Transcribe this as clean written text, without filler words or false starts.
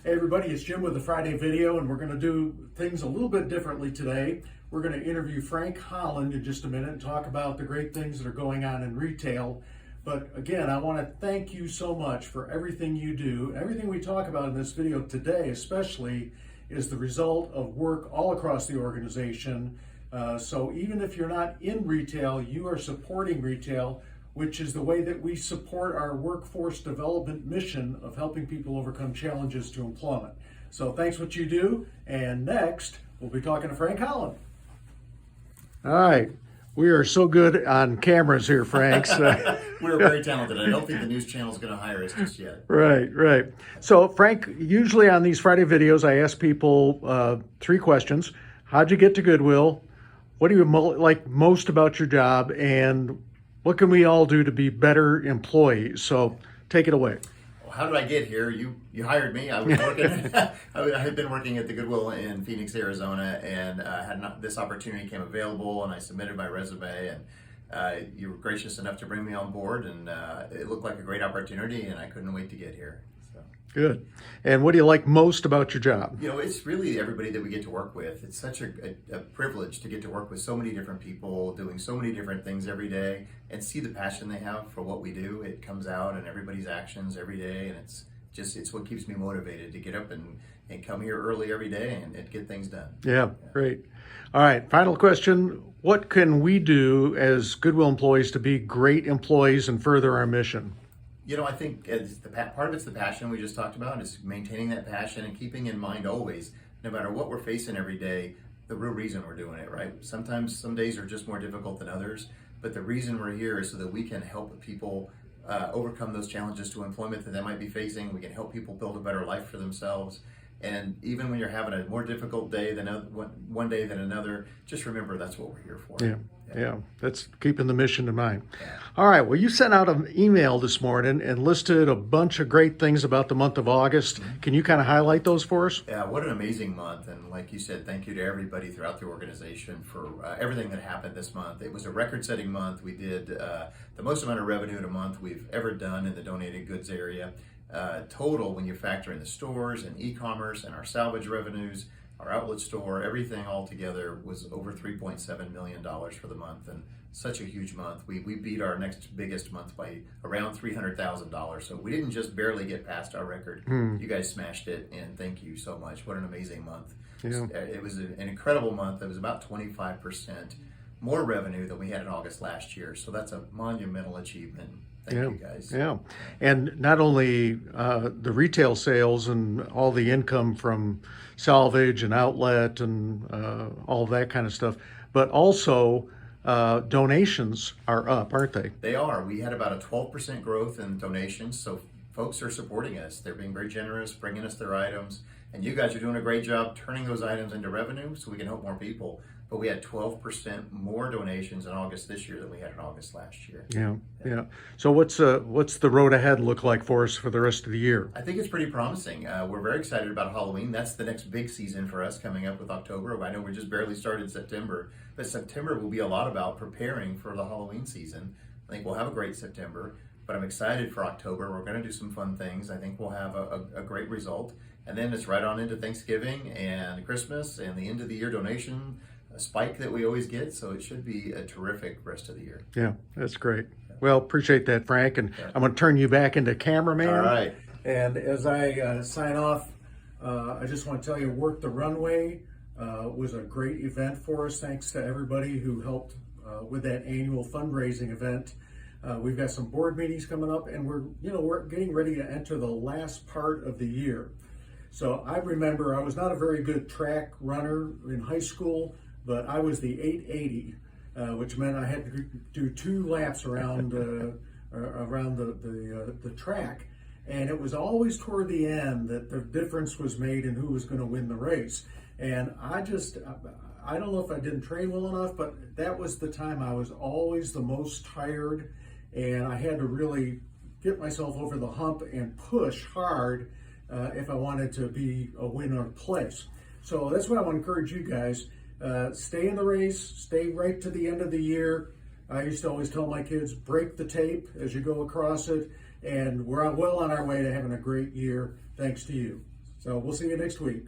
Hey everybody, it's Jim with the Friday video, and we're going to do things a little bit differently today. We're going to interview Frank Holland in just a minute and talk about the great things that are going on in retail. But again, I want to thank you so much for everything you do. Everything we talk about in this video today especially is the result of work all across the organization. So even if you're not in retail, you are supporting retail, which is the way that we support our workforce development mission of helping people overcome challenges to employment. So thanks what you do. And next, we'll be talking to Frank Holland. All right. We are so good on cameras here, Frank. We're very talented. I don't think the news channel is going to hire us just yet. Right. So Frank, usually on these Friday videos, I ask people 3 questions. How'd you get to Goodwill? What do you like most about your job? And what can we all do to be better employees? So take it away. Well, how did I get here? You hired me. I was working. I had been working at the Goodwill in Phoenix, Arizona, and this opportunity came available, and I submitted my resume, and you were gracious enough to bring me on board, and it looked like a great opportunity, and I couldn't wait to get here. So. Good. And what do you like most about your job? You know, it's really everybody that we get to work with. It's such a privilege to get to work with so many different people, doing so many different things every day, and see the passion they have for what we do. It comes out in everybody's actions every day, and it's what keeps me motivated to get up and come here early every day and get things done. Yeah, great. All right, final question. What can we do as Goodwill employees to be great employees and further our mission? You know, I think part of it's the passion we just talked about, is maintaining that passion and keeping in mind always, no matter what we're facing every day, the real reason we're doing it, right? Sometimes some days are just more difficult than others, but the reason we're here is so that we can help people overcome those challenges to employment that they might be facing. We can help people build a better life for themselves. And even when you're having a more difficult day than one day than another, just remember that's what we're here for. Yeah. That's keeping the mission in mind. Yeah. All right. Well, you sent out an email this morning and listed a bunch of great things about the month of August. Mm-hmm. Can you kind of highlight those for us? Yeah. What an amazing month. And like you said, thank you to everybody throughout the organization for everything that happened this month. It was a record-setting month. We did the most amount of revenue in a month we've ever done in the donated goods area. Total, when you factor in the stores and e-commerce and our salvage revenues, our outlet store, everything all together was over $3.7 million for the month, and such a huge month. We beat our next biggest month by around $300,000, so we didn't just barely get past our record. You guys smashed it, and thank you so much. What an amazing month. Yeah. It was an incredible month. It was about 25% more revenue than we had in August last year, so that's a monumental achievement. Thank you guys. Yeah. And not only the retail sales and all the income from salvage and outlet and all that kind of stuff, but also donations are up, aren't they? They are. We had about a 12% growth in donations, so folks are supporting us. They're being very generous, bringing us their items, and you guys are doing a great job turning those items into revenue so we can help more people. But we had 12% more donations in August this year than we had in August last year. Yeah. So what's the road ahead look like for us for the rest of the year? I think it's pretty promising. We're very excited about Halloween. That's the next big season for us coming up with October. I know we just barely started September, but September will be a lot about preparing for the Halloween season. I think we'll have a great September, but I'm excited for October. We're going to do some fun things. I think we'll have a great result. And then it's right on into Thanksgiving and Christmas and the end of the year donation spike that we always get, so it should be a terrific rest of the year. Yeah, that's great. Well, appreciate that, Frank, and I'm going to turn you back into cameraman. All right. And as I sign off, I just want to tell you, Work the Runway was a great event for us. Thanks to everybody who helped with that annual fundraising event. We've got some board meetings coming up, and we're getting ready to enter the last part of the year. So I remember I was not a very good track runner in high school, but I was the 880, which meant I had to do 2 laps around the track, and it was always toward the end that the difference was made in who was going to win the race. And I don't know if I didn't train well enough, but that was the time I was always the most tired, and I had to really get myself over the hump and push hard if I wanted to be a winner place. So that's what I want to encourage you guys. Stay in the race, stay right to the end of the year. I used to always tell my kids, break the tape as you go across it, and we're well on our way to having a great year, thanks to you. So we'll see you next week.